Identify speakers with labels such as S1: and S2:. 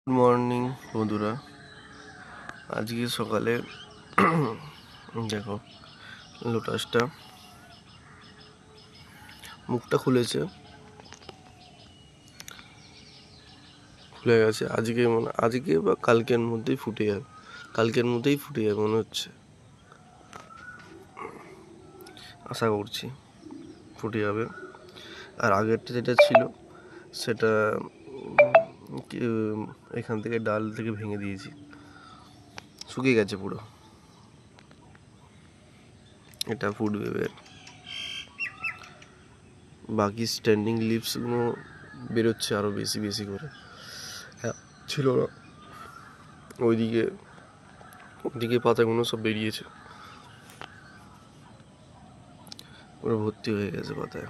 S1: Good morning বন্ধুরা। আজকে সকালে দেখো লোটাসটা মুখটা খুলে গেছে। আজকে বা কালকের মধ্যেই ফুটে যাবে মনে হচ্ছে, আশা করছি ফুটে যাবে। আর আগেরটা যেটা ছিল সেটা এখান থেকে ডাল থেকে ভেঙে দিয়েছি, শুকিয়ে গেছে পুরো। এটা ফুটবে এবার। বাকি স্ট্যান্ডিং লিভসগুলো বেরোচ্ছে আরও বেশি বেশি করে। হ্যাঁ, ছিল না, ওইদিকে পাতাগুলো সব বেরিয়েছে, পুরো ভর্তি হয়ে গেছে পাতায়।